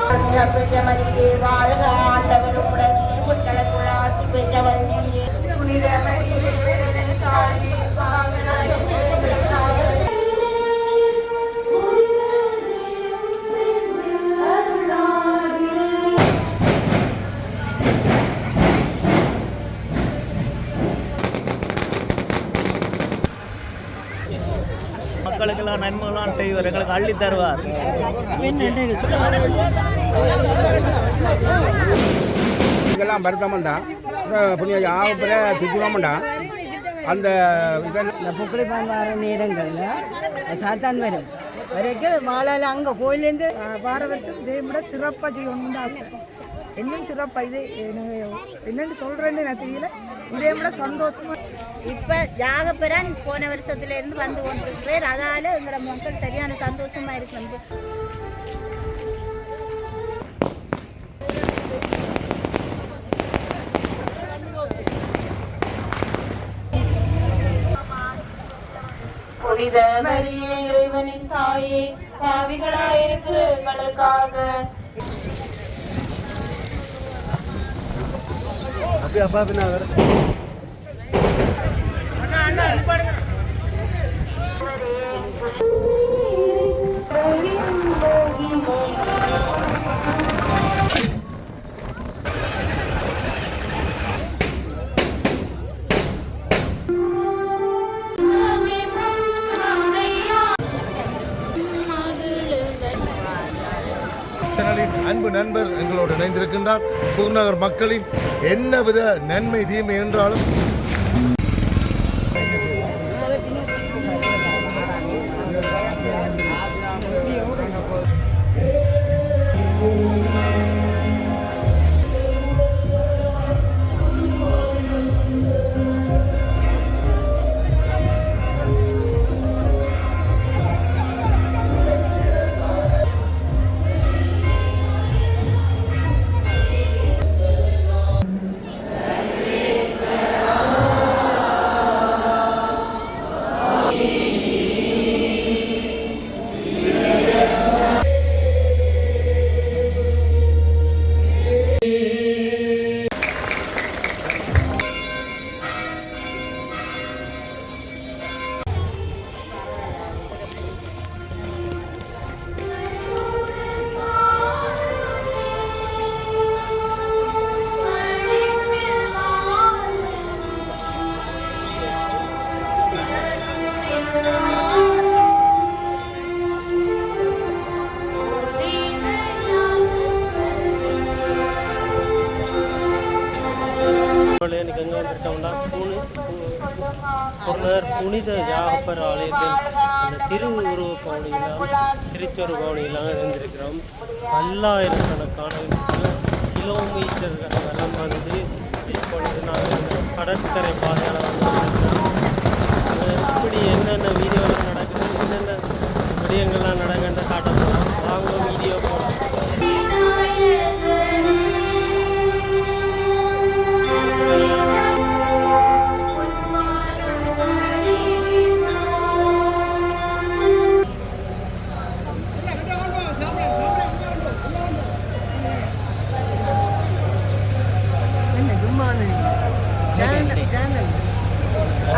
பெற்றமரியே வாழ்க ஆண்டவருடன் பெற்றவள் ஆசி பெற்றவள் நீயே புனித மரியே தாயே மக்களுக்கெல்லாம் நன்மைகளாம் செய்வார், எங்களுக்கு அள்ளி தருவார். இதெல்லாம் வருத்தமாண்டா புண்ணிய ஆவப்பில் திச்சுவாமண்டா அந்த இந்த புக்களிப்பான் வர நேரங்களில் சாத்தான் வரும் வரைக்கும் மாலால் அங்கே கோயிலேருந்து வார வருஷம் இதே விட சிறப்பாக செய்யணும்னு ஆசை. இன்னும் சிறப்பாக இது என்னென்னு சொல்கிறேன்னு எனக்கு தெரியல. இதே விட சந்தோஷமா இப்போ ஜாகப்பெறான் போன வருஷத்துலேருந்து வந்து கொண்டிருக்கிறேன். அதால் எங்களோட மக்கள் சரியான சந்தோஷமாக இருக்கு. புனித மரியே இறைவனின் தாயே பாவிகளாயிருக்கிற எங்களுக்காக அப்பா பின்னா அன்பு நண்பர் எங்களோடு இணைந்திருக்கின்றார். புதுநகர் மக்களின் என்னவித நன்மை தீமை என்றாலும் எனக்கு எங்கே வந்துருக்கோம்னா புனித ஜாகப்பர் ஆலயத்தில் அந்த திருவுருவ பவனியெல்லாம் திருச்சொரு பவனியெல்லாம் இருந்திருக்கிறோம். பல்லாயிரக்கணக்கான கிலோமீட்டர்கள் வரம் வந்து இப்பொழுது நாங்கள் கடற்கரை பாதையில் வந்துருக்கிறோம். இப்படி என்னென்ன வீடியோவில் நடக்குது, என்னென்ன விடயங்கள்லாம் நடக்குன்னு காட்ட போகிறோம். வாங்க வீடியோ போகிறோம்.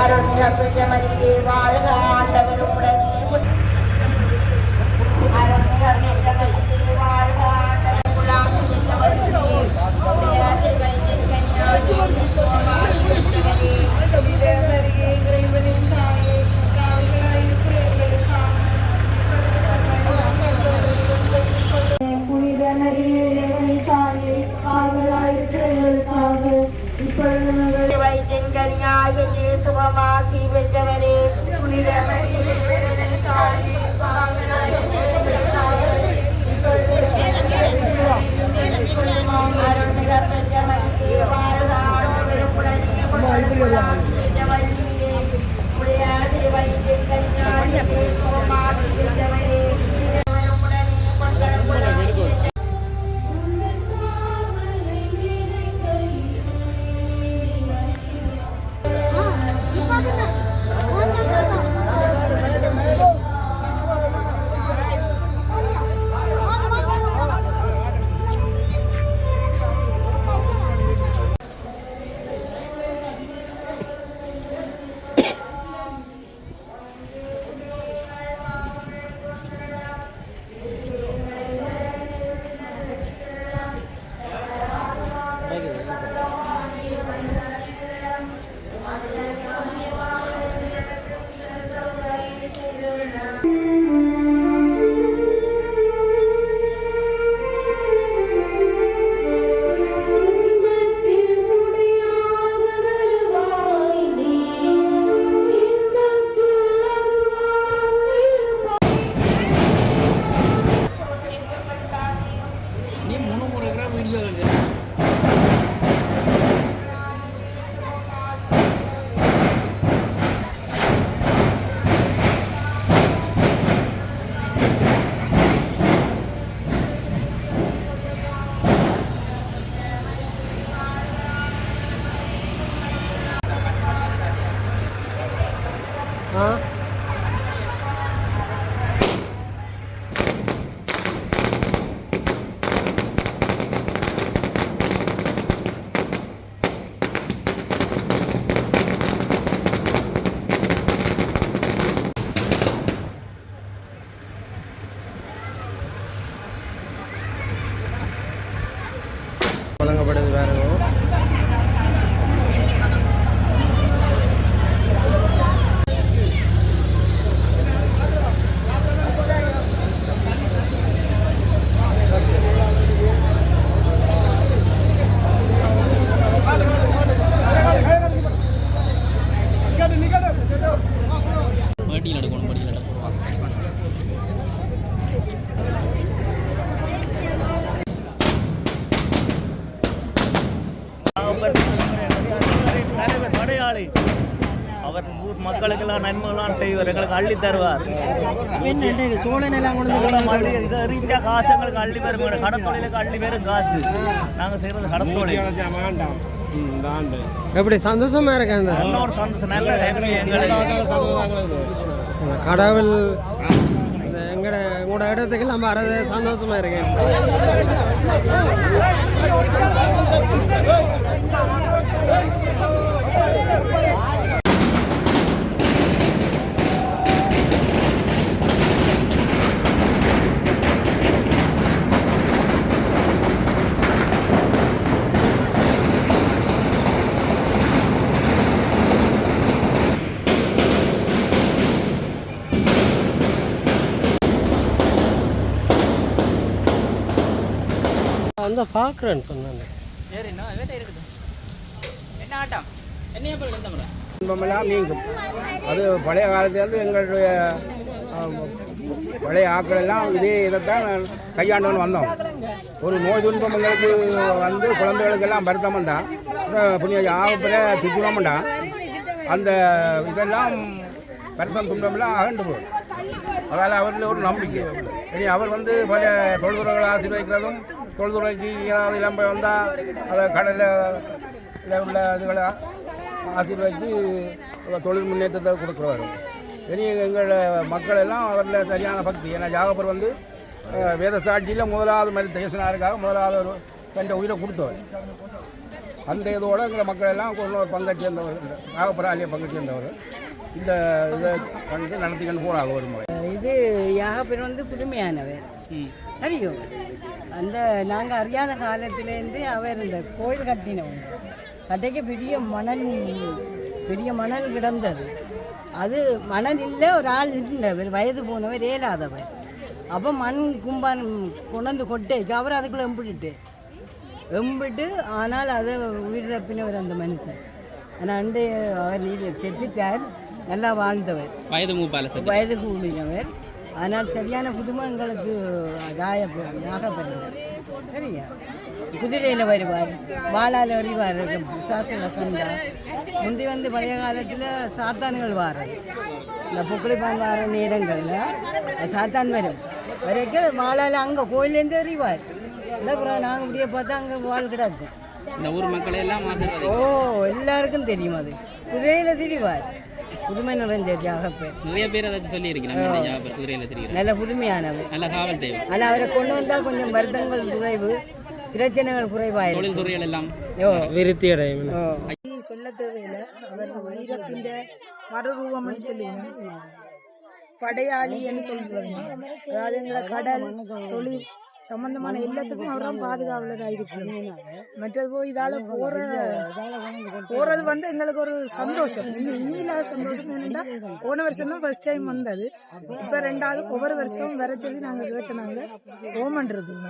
அருள்மிகு பெற்றமரியே வாழ்க ஆண்டவருடன் சுபமாசி பெற்றவரே புனித மரியே தாயே அருள்மிகு பெற்றமரியே வாழ்க ஆண்டவருடன் சுபமாசி பெற்றவரே எல்லாம் நன்மைகள்லாம் செய்வார், எங்களுக்கு அள்ளி தருவார். சோழனெல்லாம் இதை காசு எங்களுக்கு அள்ளி வரும், கடத்தொழிலுக்கு அள்ளி வரும் காசு. நாங்கள் செய்கிறது கடத்தொழில். எப்படி சந்தோஷமா இருக்கேன் ஒரு சந்தோஷம், நல்ல எங்களுக்கு கடவுள் உங்களோட இடத்துக்கு நம்ம வரது சந்தோஷமா இருக்கேன். அந்த பார்க்குறேன்னு சொன்னாங்க. துன்பமெல்லாம் நீங்கும். அது பழைய காலத்திலேருந்து எங்களுடைய பழைய ஆட்கள் எல்லாம் இதே இதைத்தான் கையாண்டுன்னு வந்தோம். ஒரு நோய் துன்பம் எங்களுக்கு வந்து குழந்தைகளுக்கெல்லாம் வருத்தம்ண்டா புண்ணிய ஆகப்பிற சுத்தமாண்டா அந்த இதெல்லாம் வருத்தம் துன்பமெல்லாம் அகண்டு போகும். அதால் அவரில் ஒரு நம்பிக்கை. இனி அவர் வந்து பல தொழில்துறைகளை ஆசீர்வதிக்கிறதும், தொழில்துறைக்கு ஏதாவது இளம்பை வந்தால் அதை கடலில் உள்ள இதுகளை ஆசீர்வதித்து தொழில் முன்னேற்றத்தை கொடுக்குறவர். இனி எங்களோட மக்கள் எல்லாம் அவரில் சரியான பக்தி. ஏன்னா ஜாகப்பர் வந்து வேத சாட்சியில் முதலாவது மாதிரி தேசனாருக்காக முதலாவது ஒரு ரெண்டு உயிரை கொடுத்தவர். அந்த இதோடு எங்களை மக்கள் எல்லாம் ஒரு பங்கை சேர்ந்தவர், ஜாகப்பராலிய பங்கை சேர்ந்தவர். இந்த இதை வந்து நடத்திக்கொண்டு போகிறாங்க ஒரு முறை. இது யாகப்பர் வந்து புதுமையானவர் அறியும். அந்த நாங்கள் அறியாத காலத்திலேருந்து அவர் இந்த கோயில் கட்டினவங்க. கட்டைக்கு பெரிய மணல் கிடந்தது. அது மணல் இல்லை, ஒரு ஆள் இருந்தவர் வயது போனவர் ஏலாதவர். அப்போ மண் கும்பான் கொண்டு கொட்டைக்கு அவர் அதுக்குள்ளே எம்பிட்டு ஆனால் அதை உயிர் தப்பினவர் அந்த மனுஷன். ஆனால் அண்டு அவர் செத்துட்டார், நல்லா வாழ்ந்தவர், வயது கூடினவர். ஆனால் சரியான புதுமை எங்களுக்கு யாகப்படுவார். சரியா குதிரையில் வருவார், வாழால் வருவார், சாசன சண்டா. முந்தி வந்து பழைய காலத்தில் சாத்தான்கள் வாரம், இந்த புக்களிப்பான் வார நேரங்களில் சாத்தான் வரைக்கும் வாழால் அங்கே கோயிலேருந்து அறிவார். இல்லை அப்புறம் நாங்கள் இப்படியே பார்த்தா அங்கே வாழ் கிடக்கு. இந்த ஊர் மக்களை எல்லாம் எல்லாருக்கும் தெரியும். அது குதிரையில் திரிவார், புதுமை நிறைந்த யாகப்பர். நிறைய பேர் அதை சொல்லியிருக்கிறாங்க. குதிரையில் தெரியும், நல்ல புதுமையானவர், நல்ல காவல் தெய்வம். ஆனால் அவரை கொண்டு வந்தால் கொஞ்சம் வருத்தங்கள் குறைவு, பிரச்சனைகள் குறைவாயிரும், தொழில் துறைகள் எல்லாம் விருத்தி அடையும். சொல்ல தேவையில்லை. அவர் வீரத்தின் மறுரூபம்னு சொல்லுவோம், படையாளி என்று சொல்லுவாங்க. அதாவது எங்களை கடல் தொழில் சம்பந்தமான எல்லாத்துக்கும் அவரும் பாதுகாவலராக இருக்கிறார். மற்றது போய் இதால போறது வந்து எங்களுக்கு ஒரு சந்தோஷம், இல்லாத சந்தோஷம். என்னன்னா போன வருஷம் தான் ஃபர்ஸ்ட் டைம் வந்தது. இப்ப ரெண்டாவது ஒவ்வொரு வருஷமும் வர சொல்லி நாங்க கேட்டனாங்க ஓமன் இருக்குங்க.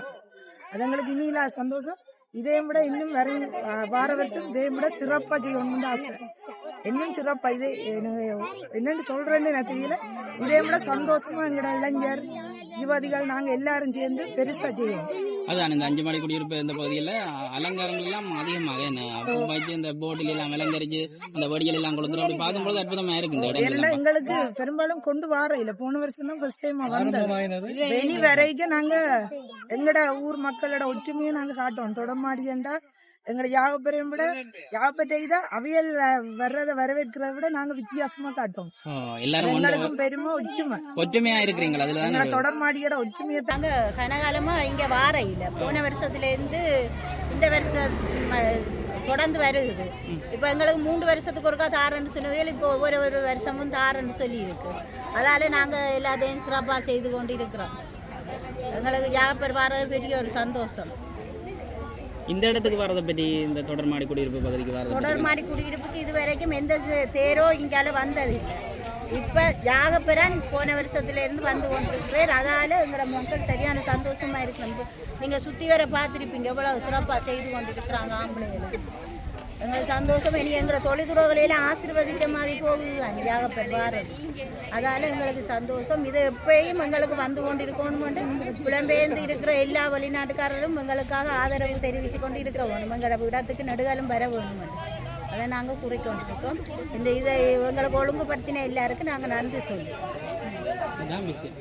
அது எங்களுக்கு இல்லாத சந்தோஷம். இதே விட இன்னும் வார வருஷம் இதே விட சிறப்பா செய்யணும்னு ஆசை. இன்னும் சிறப்பா இது என்னன்னு சொல்றேன்னு எனக்கு தெரியல. இதே விட சந்தோஷமா எங்களோட இளைஞர் யுவதிகள் நாங்க எல்லாரும் சேர்ந்து பெருசா செய்வோம். அதான் இந்த 5 மாடி குடியிருப்பு இந்த பகுதியில் அலங்காரங்கள் எல்லாம் அதிகமாக இந்த போர்டில் எல்லாம் அலங்கரிச்சு அந்த வடிகள் எல்லாம் கொடுத்துரும். அப்படி பார்க்கும்போது அற்புதமா இருக்கு. எங்களுக்கு பெரும்பாலும் கொண்டு வர இல்ல, போன வருஷம் தான் ஃபர்ஸ்ட் டைம் வந்தோம். வெளி வரைக்கும் நாங்க எங்கட ஊர் மக்களோட ஒற்றுமையை நாங்க காட்டுவோம். தொடமாடியண்டா எங்கட யாகப்பரையும் விட யாகப்பட்டை தான் அவியல் வர்றதை வரவேற்கிறத விட நாங்க வித்தியாசமா காட்டுவோம். எங்களுக்கும் பெருமை ஒற்றுமையா இருக்கிறீங்களா? அதுல தொடர்மாடியோட ஒற்றுமையை தாங்க கனகாலமா இங்க வார இல்ல. போன வருஷத்துல இருந்து இந்த வருஷம் தொடர்ந்து வருகுது. இப்போ எங்களுக்கு 3 வருஷத்துக்கு ஒருக்கா தாரன்னு சொன்னவையில் இப்போ ஒவ்வொரு வருஷமும் தாரன்னு சொல்லி இருக்கு. அதால நாங்க எல்லாத்தையும் சிறப்பா செய்து கொண்டு இருக்கிறோம். எங்களுக்கு யாகப்பர் வர்றது பெரிய ஒரு சந்தோஷம். இந்த இடத்துக்கு வரதை பற்றி, இந்த தொடர்மாடி குடியிருப்பு பகுதிக்கு வரது, தொடர்மாடி குடியிருப்புக்கு இது வரைக்கும் எந்த தேரோ இங்கால வந்தது இல்லை. இப்போ யாகப்பெறான் போன வருஷத்துல இருந்து வந்து கொண்டிருக்கிறேன். அதால எங்களோட மக்கள் சரியான சந்தோஷமா இருக்கு. நீங்க சுத்தி வர பார்த்துருப்பீங்க எவ்வளவு சிறப்பா செய்து கொண்டிருக்கிறாங்க ஆம்பளைகள். எங்களுக்கு சந்தோஷம். இனி எங்களை தொழில்துறைகளையெல்லாம் ஆசீர்வதிக்கிற மாதிரி போகுது யாகப்பர் வாரது. அதால எங்களுக்கு சந்தோஷம். இது எப்பயும் எங்களுக்கு வந்து கொண்டிருக்கணும். புலம்பெயர்ந்து இருக்கிற எல்லா வெளிநாட்டுக்காரரும் எங்களுக்காக ஆதரவு தெரிவித்து கொண்டு இருக்கிறோம். எங்களோட இடத்துக்கு நெடுகாலம் வர வேணும். அதை நாங்கள் குறிக்கொண்டிருக்கோம். இந்த இதை எங்களுக்கு ஒழுங்குபடுத்தின எல்லாருக்கும் நாங்கள் நன்றி சொல்லுவோம். இதுதான் விஷயம்.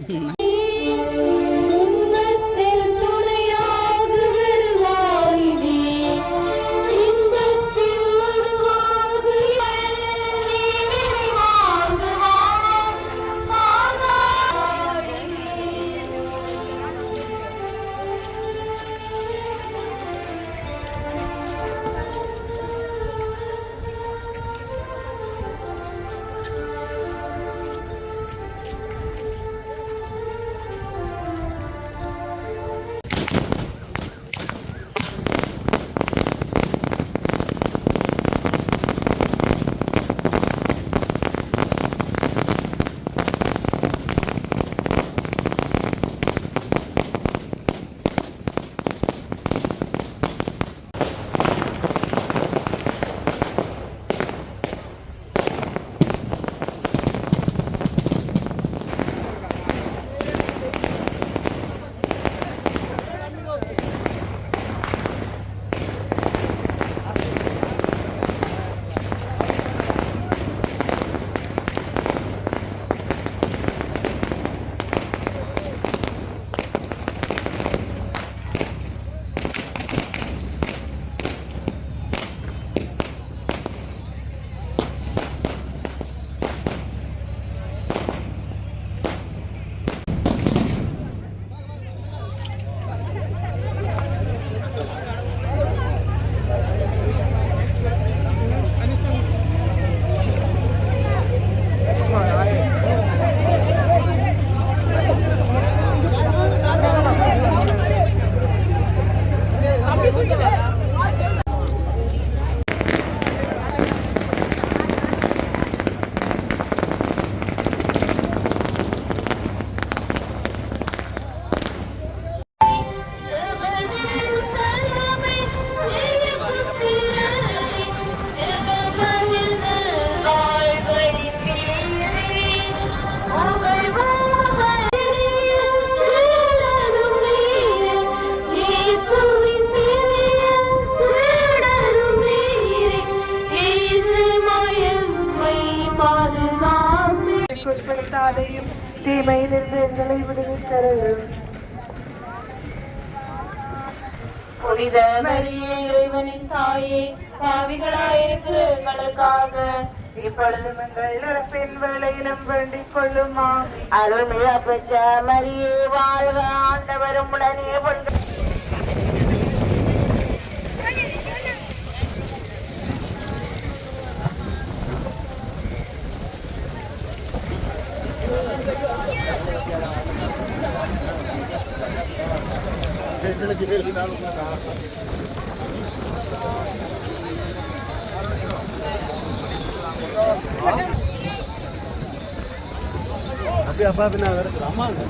தீமையிலிருந்து எங்களை விடுவித்தருளும். புனித மரியே, இறைவனின் தாயே, பாவிகளாயிருக்கிற எங்களுக்காக இப்பொழுதும் எங்கள் இறப்பின் வேளையிலும் வேண்டிக் கொள்ளுமா. அருள்மிழ பெற்ற மரியே வாழ்க, ஆண்டவரும் உடனே கொண்டு அப்படி அப்பா பின்னா வருது அம்மாங்க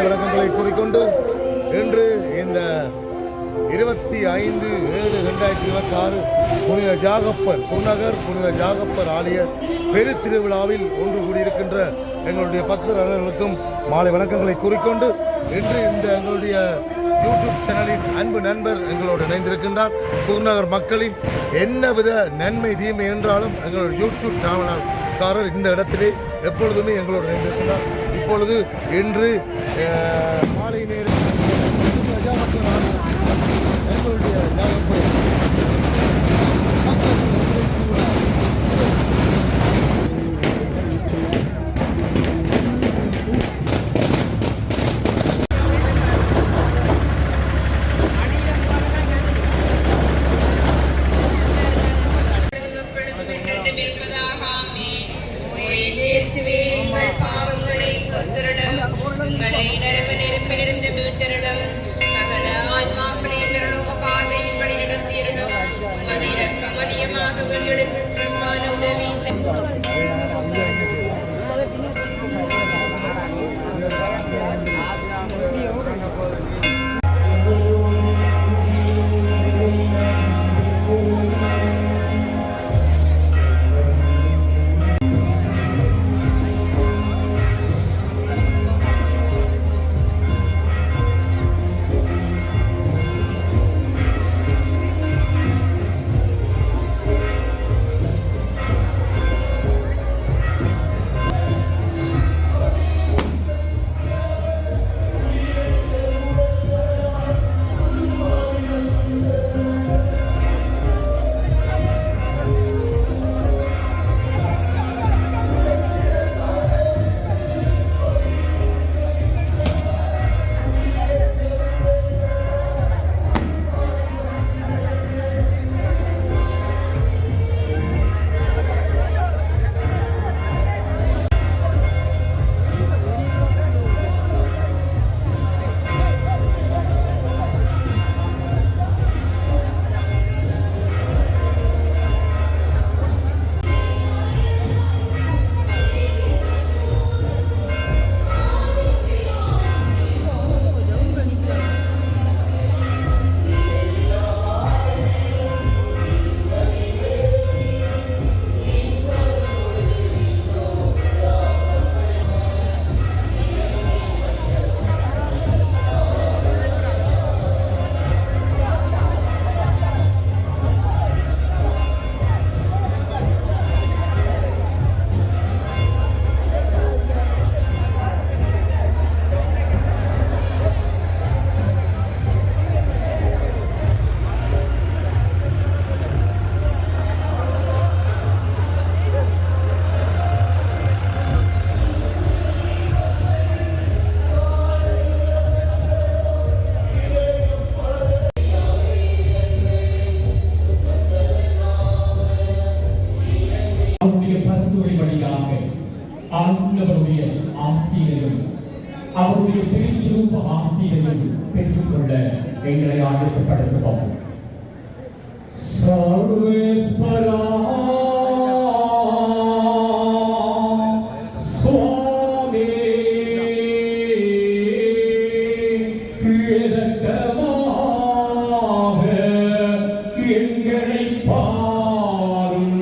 விளக்கங்களை கூறிக்கொண்டு இன்று இந்த 25/7/2026 புனித ஜாகப்பர் குருநகர் புனித ஜாகப்பர் ஆலய பெரு திருவிழாவில் ஒன்று கூடியிருக்கின்ற எங்களுடைய பக்தர்களுக்கும் மாலை வணக்கங்களை கூறிக்கொண்டு இன்று இந்த எங்களுடைய யூடியூப் சேனலின் அன்பு நண்பர் எங்களோடு இணைந்திருக்கின்றார். குருநகர் மக்களின் என்னவித நன்மை தீமை என்றாலும் எங்களுடைய யூடியூப் சேனல்காரர் இந்த இடத்திலே எப்பொழுதுமே எங்களோடு இணைந்திருக்கின்றார். இப்பொழுது இன்று மாலை நேரம் எங்களுடைய ஜாகப்பர் ஆண்டவருடைய ஆசீரையும் அவருடைய திருச்சுரூப ஆசீரையும் பெற்றுக்கொள்ள எங்களை ஆயத்தப்படுத்துவோம். சர்வேஸ்வரா சுவாமி இரக்கமாக எங்களை பாரும்.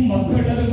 மக்களது